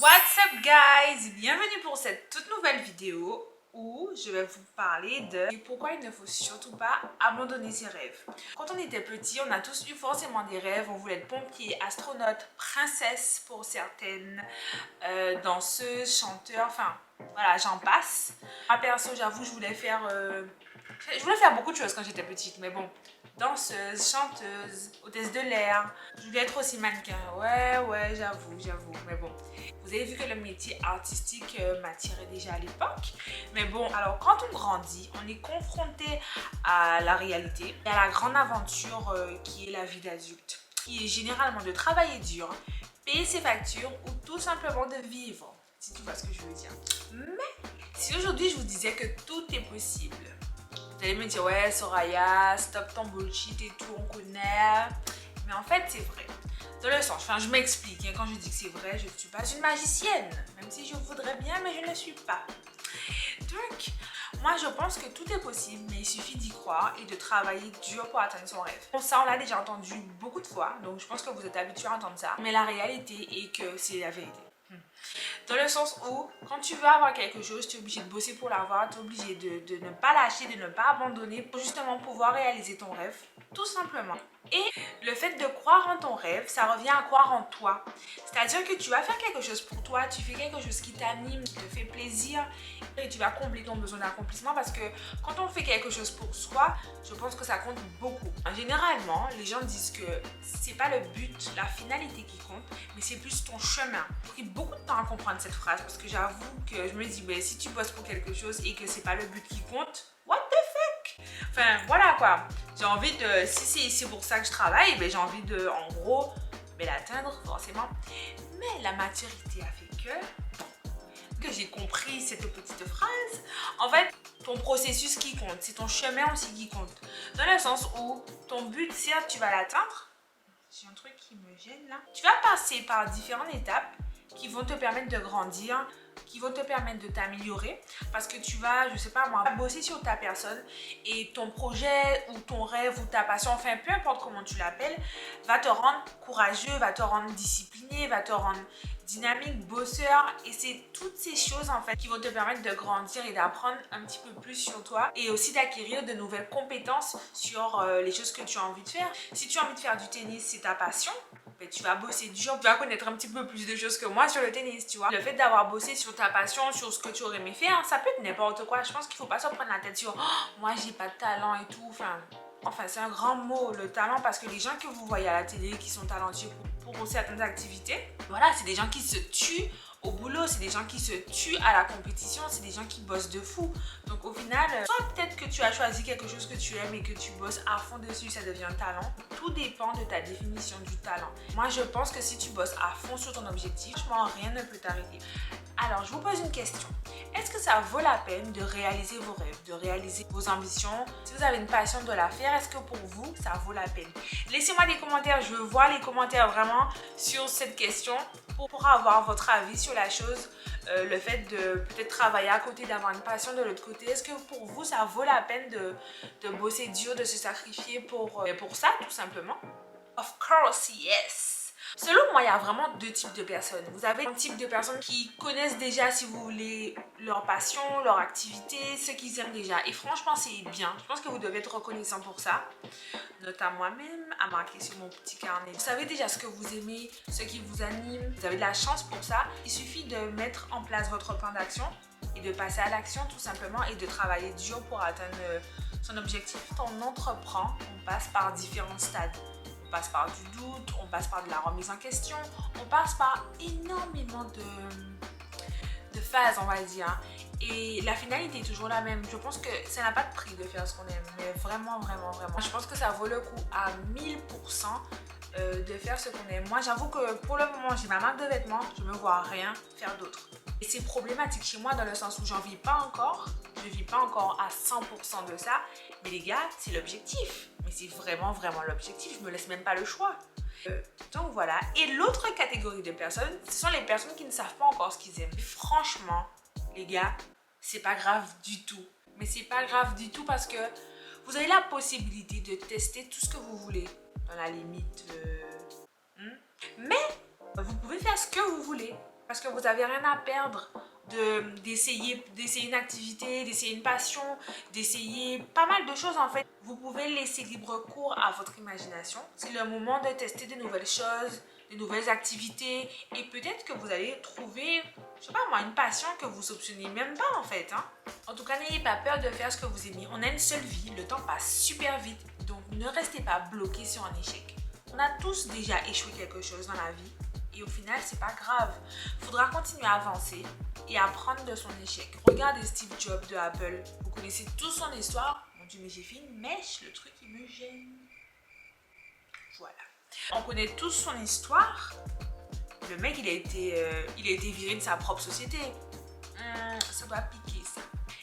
What's up guys? Bienvenue pour cette toute nouvelle vidéo où je vais vous parler de pourquoi il ne faut surtout pas abandonner ses rêves. Quand on était petit, on a tous eu forcément des rêves. On voulait être pompier, astronaute, princesse pour certaines, danseuse, chanteur, enfin voilà, j'en passe. Moi perso, j'avoue, je voulais faire beaucoup de choses quand j'étais petite, mais bon, danseuse, chanteuse, hôtesse de l'air. Je voulais être aussi mannequin. Ouais, j'avoue. Mais bon, vous avez vu que le métier artistique m'attirait déjà à l'époque. Mais bon, alors quand on grandit, on est confronté à la réalité et à la grande aventure qui est la vie d'adulte. Qui est généralement de travailler dur, payer ses factures ou tout simplement de vivre. Si tu vois ce que je veux dire. Mais si aujourd'hui je vous disais que tout est possible, vous allez me dire, ouais, Soraya, stop ton bullshit et tout, on connaît. Mais en fait, c'est vrai. Dans le sens, enfin, je m'explique. Quand je dis que c'est vrai, je ne suis pas une magicienne. Même si je voudrais bien, mais je ne suis pas. Donc, moi, je pense que tout est possible, mais il suffit d'y croire et de travailler dur pour atteindre son rêve. Bon, ça, on l'a déjà entendu beaucoup de fois. Donc, je pense que vous êtes habitués à entendre ça. Mais la réalité est que c'est la vérité. Dans le sens où, quand tu veux avoir quelque chose, tu es obligé de bosser pour l'avoir, tu es obligé de ne pas lâcher, de ne pas abandonner pour justement pouvoir réaliser ton rêve, tout simplement. Et le fait de croire en ton rêve, ça revient à croire en toi. C'est-à-dire que tu vas faire quelque chose pour toi, tu fais quelque chose qui t'anime, qui te fait plaisir et tu vas combler ton besoin d'accomplissement parce que quand on fait quelque chose pour soi, je pense que ça compte beaucoup. Généralement, les gens disent que c'est pas le but, la finalité qui compte, mais c'est plus ton chemin. J'ai pris beaucoup de temps à comprendre cette phrase parce que j'avoue que je me dis, mais si tu bosses pour quelque chose et que c'est pas le but qui compte, what the fuck? Enfin, voilà quoi. J'ai envie de, si c'est pour ça que je travaille, ben, j'ai envie de, en gros, l'atteindre forcément. Mais la maturité a fait que j'ai compris cette petite phrase. En fait, ton processus qui compte, c'est ton chemin aussi qui compte. Dans le sens où ton but, certes, tu vas l'atteindre. J'ai un truc qui me gêne là. Tu vas passer par différentes étapes qui vont te permettre de grandir, qui vont te permettre de t'améliorer parce que tu vas, je sais pas moi, bosser sur ta personne et ton projet ou ton rêve ou ta passion, enfin peu importe comment tu l'appelles, va te rendre courageux, va te rendre discipliné, va te rendre dynamique, bosseur et c'est toutes ces choses en fait qui vont te permettre de grandir et d'apprendre un petit peu plus sur toi et aussi d'acquérir de nouvelles compétences sur les choses que tu as envie de faire. Si tu as envie de faire du tennis, c'est ta passion, ben, tu vas bosser dur, tu vas connaître un petit peu plus de choses que moi sur le tennis, tu vois. Le fait d'avoir bossé sur ta passion, sur ce que tu aurais aimé faire, ça peut être n'importe quoi. Je pense qu'il faut pas se prendre la tête sur oh, moi j'ai pas de talent et tout, Enfin, c'est un grand mot, le talent, parce que les gens que vous voyez à la télé qui sont talentueux pour certaines activités, voilà, c'est des gens qui se tuent au boulot, c'est des gens qui se tuent à la compétition, c'est des gens qui bossent de fou. Donc au final, soit peut-être que tu as choisi quelque chose que tu aimes et que tu bosses à fond dessus, ça devient un talent. Tout dépend de ta définition du talent. Moi, je pense que si tu bosses à fond sur ton objectif, franchement, rien ne peut t'arrêter. Alors, je vous pose une question. Est-ce que ça vaut la peine de réaliser vos rêves, de réaliser vos ambitions? Si vous avez une passion de la faire, est-ce que pour vous, ça vaut la peine? Laissez-moi des commentaires, je veux voir les commentaires vraiment sur cette question pour avoir votre avis sur la chose. Le fait de peut-être travailler à côté, d'avoir une passion de l'autre côté. Est-ce que pour vous, ça vaut la peine de bosser dur, de se sacrifier pour ça, tout simplement? Of course, yes! Selon moi, il y a vraiment deux types de personnes. Vous avez un type de personnes qui connaissent déjà, si vous voulez, leur passion, leur activité, ce qu'ils aiment déjà. Et franchement, c'est bien. Je pense que vous devez être reconnaissant pour ça. Note à moi-même, à marquer sur mon petit carnet. Vous savez déjà ce que vous aimez, ce qui vous anime. Vous avez de la chance pour ça. Il suffit de mettre en place votre plan d'action et de passer à l'action tout simplement et de travailler dur pour atteindre son objectif. Quand on entreprend, on passe par différents stades. On passe par du doute, on passe par de la remise en question, on passe par énormément de phases, on va dire. Et la finalité est toujours la même. Je pense que ça n'a pas de prix de faire ce qu'on aime, mais vraiment. Je pense que ça vaut le coup à 1000% de faire ce qu'on aime. Moi, j'avoue que pour le moment, j'ai ma marque de vêtements, je me vois rien faire d'autre. Et c'est problématique chez moi dans le sens où j'en vis pas encore. Je vis pas encore à 100% de ça. Mais les gars, c'est l'objectif. Mais c'est vraiment l'objectif. Je me laisse même pas le choix. Donc voilà. Et l'autre catégorie de personnes, ce sont les personnes qui ne savent pas encore ce qu'ils aiment. Et franchement, les gars, c'est pas grave du tout. Mais c'est pas grave du tout parce que vous avez la possibilité de tester tout ce que vous voulez. Dans la limite. Mais vous pouvez faire ce que vous voulez. Parce que vous n'avez rien à perdre d'essayer une activité, d'essayer une passion, d'essayer pas mal de choses en fait. Vous pouvez laisser libre cours à votre imagination. C'est le moment de tester de nouvelles choses, de nouvelles activités et peut-être que vous allez trouver, je sais pas moi, une passion que vous soupçonnez même pas en fait. En tout cas, n'ayez pas peur de faire ce que vous aimez. On a une seule vie, le temps passe super vite, donc ne restez pas bloqué sur un échec. On a tous déjà échoué quelque chose dans la vie. Et au final, c'est pas grave. Il faudra continuer à avancer et apprendre de son échec. Regardez Steve Jobs de Apple. Vous connaissez toute son histoire. Mon Dieu, mais j'ai fait une mèche. Le truc, il me gêne. Voilà. On connaît tous son histoire. Le mec, il a été viré de sa propre société. Ça doit piquer, ça.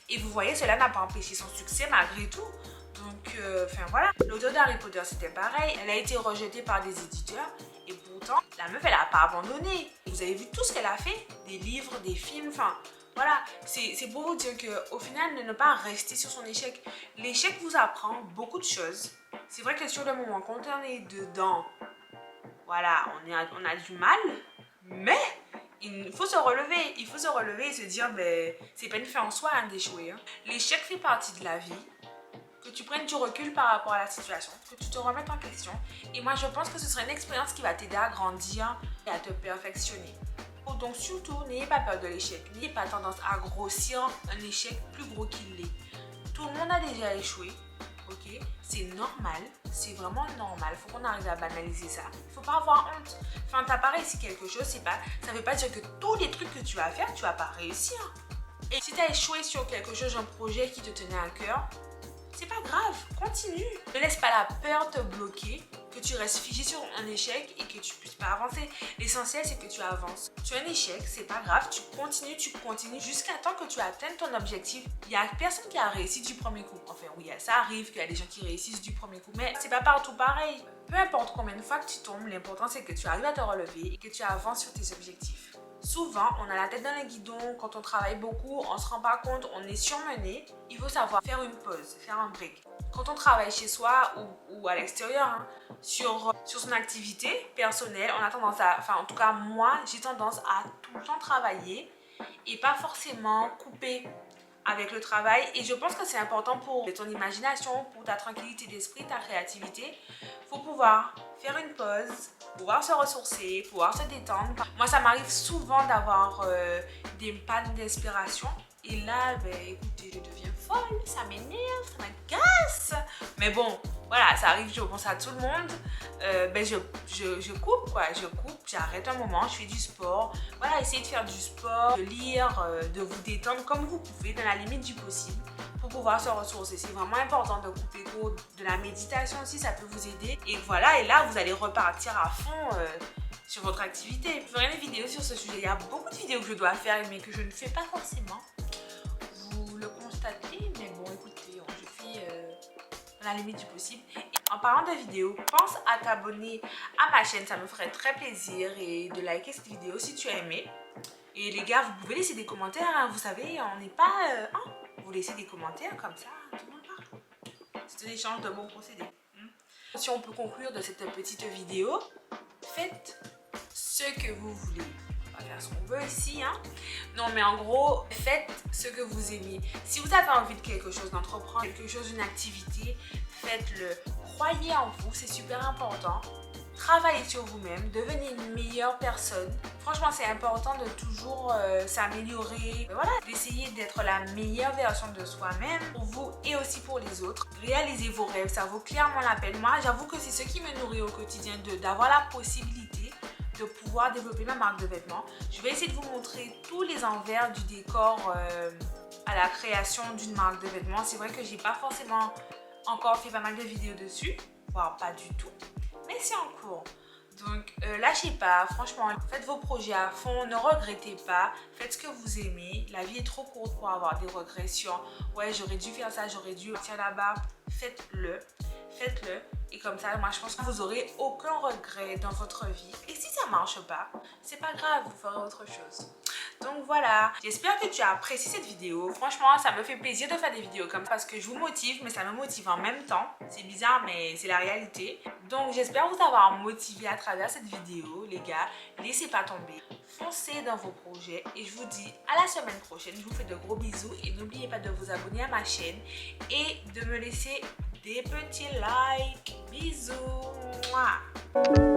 Et vous voyez, cela n'a pas empêché son succès malgré tout. Donc, enfin voilà. L'auteur d'Harry Potter, c'était pareil. Elle a été rejetée par des éditeurs. Et pourtant, la meuf, elle n'a pas abandonné. Vous avez vu tout ce qu'elle a fait? Des livres, des films, enfin... Voilà, c'est pour vous dire qu'au final, ne pas rester sur son échec. L'échec vous apprend beaucoup de choses. C'est vrai que sur le moment, quand on est dedans, voilà, on a du mal. Mais il faut se relever. Il faut se relever et se dire, ben, c'est pas une fin en soi d'échouer. L'échec fait partie de la vie. Que tu prennes du recul par rapport à la situation, que tu te remettes en question. Et moi, je pense que ce sera une expérience qui va t'aider à grandir et à te perfectionner. Donc surtout, n'ayez pas peur de l'échec. N'ayez pas tendance à grossir un échec plus gros qu'il l'est. Tout le monde a déjà échoué, ok? C'est normal, c'est vraiment normal. Il faut qu'on arrive à banaliser ça. Il ne faut pas avoir honte. Enfin, t'as pas réussi quelque chose, ça ne veut pas dire que tous les trucs que tu vas faire, tu vas pas réussir. Et si tu as échoué sur quelque chose, un projet qui te tenait à cœur, c'est pas grave, continue. Ne laisse pas la peur te bloquer, que tu restes figé sur un échec et que tu puisses pas avancer. L'essentiel, c'est que tu avances. Tu as un échec, c'est pas grave, tu continues jusqu'à temps que tu atteignes ton objectif. Il y a personne qui a réussi du premier coup. Enfin oui, ça arrive qu'il y a des gens qui réussissent du premier coup, mais c'est pas partout pareil. Peu importe combien de fois que tu tombes, l'important c'est que tu arrives à te relever et que tu avances sur tes objectifs. Souvent, on a la tête dans le guidon, quand on travaille beaucoup, on ne se rend pas compte, on est surmené. Il faut savoir faire une pause, faire un break. Quand on travaille chez soi ou à l'extérieur, sur son activité personnelle, on a tendance à, enfin en tout cas moi, j'ai tendance à tout le temps travailler et pas forcément couper avec le travail. Et je pense que c'est important pour ton imagination, pour ta tranquillité d'esprit, ta créativité. Il faut pouvoir faire une pause, pouvoir se ressourcer, pouvoir se détendre. Moi, ça m'arrive souvent d'avoir des pannes d'inspiration. Et là, ben, écoutez, je deviens folle, ça m'énerve, ça m'agace. Mais bon, voilà, ça arrive, je pense à tout le monde. Ben, je coupe, quoi. Je coupe, j'arrête un moment, je fais du sport. Voilà, essayez de faire du sport, de lire, de vous détendre comme vous pouvez, dans la limite du possible, pour pouvoir se ressourcer. C'est vraiment important de couper court. De la méditation aussi, ça peut vous aider. Et voilà, et là, vous allez repartir à fond sur votre activité. Je ferai des vidéos sur ce sujet. Il y a beaucoup de vidéos que je dois faire, mais que je ne fais pas forcément. Vous le constatez, mais bon, écoutez, je fais dans la limite du possible. Et en parlant de vidéos, pense à t'abonner à ma chaîne, ça me ferait très plaisir, et de liker cette vidéo si tu as aimé. Et les gars, vous pouvez laisser des commentaires, hein, vous savez, on n'est pas... vous laissez des commentaires comme ça, tout le monde parle. C'est un échange de bons procédés. Si on peut conclure de cette petite vidéo, faites ce que vous voulez. On va faire ce qu'on veut ici, hein. Non, mais en gros, faites ce que vous aimez. Si vous avez envie de quelque chose, d'entreprendre quelque chose, une activité, faites-le. Croyez en vous, c'est super important. Travaillez sur vous-même, devenez une meilleure personne. Franchement, c'est important de toujours s'améliorer. Voilà, d'essayer d'être la meilleure version de soi-même pour vous et aussi pour les autres. Réalisez vos rêves, ça vaut clairement la peine. Moi, j'avoue que c'est ce qui me nourrit au quotidien, d'avoir la possibilité de pouvoir développer ma marque de vêtements. Je vais essayer de vous montrer tous les envers du décor à la création d'une marque de vêtements. C'est vrai que j'ai pas forcément encore fait pas mal de vidéos dessus, voire pas du tout. Mais c'est en cours. Donc lâchez pas, franchement, faites vos projets à fond, ne regrettez pas, faites ce que vous aimez. La vie est trop courte pour avoir des regrets sur ouais, j'aurais dû faire ça, j'aurais dû partir là-bas. Faites-le, faites-le. Et comme ça, moi je pense que vous aurez aucun regret dans votre vie. Et si ça marche pas, c'est pas grave, vous ferez autre chose. Donc voilà, j'espère que tu as apprécié cette vidéo. Franchement, ça me fait plaisir de faire des vidéos comme ça parce que je vous motive, mais ça me motive en même temps. C'est bizarre, mais c'est la réalité. Donc j'espère vous avoir motivé à travers cette vidéo, les gars. Laissez pas tomber. foncez dans vos projets et je vous dis à la semaine prochaine. Je vous fais de gros bisous et n'oubliez pas de vous abonner à ma chaîne et de me laisser des petits likes. Bisous. Mouah.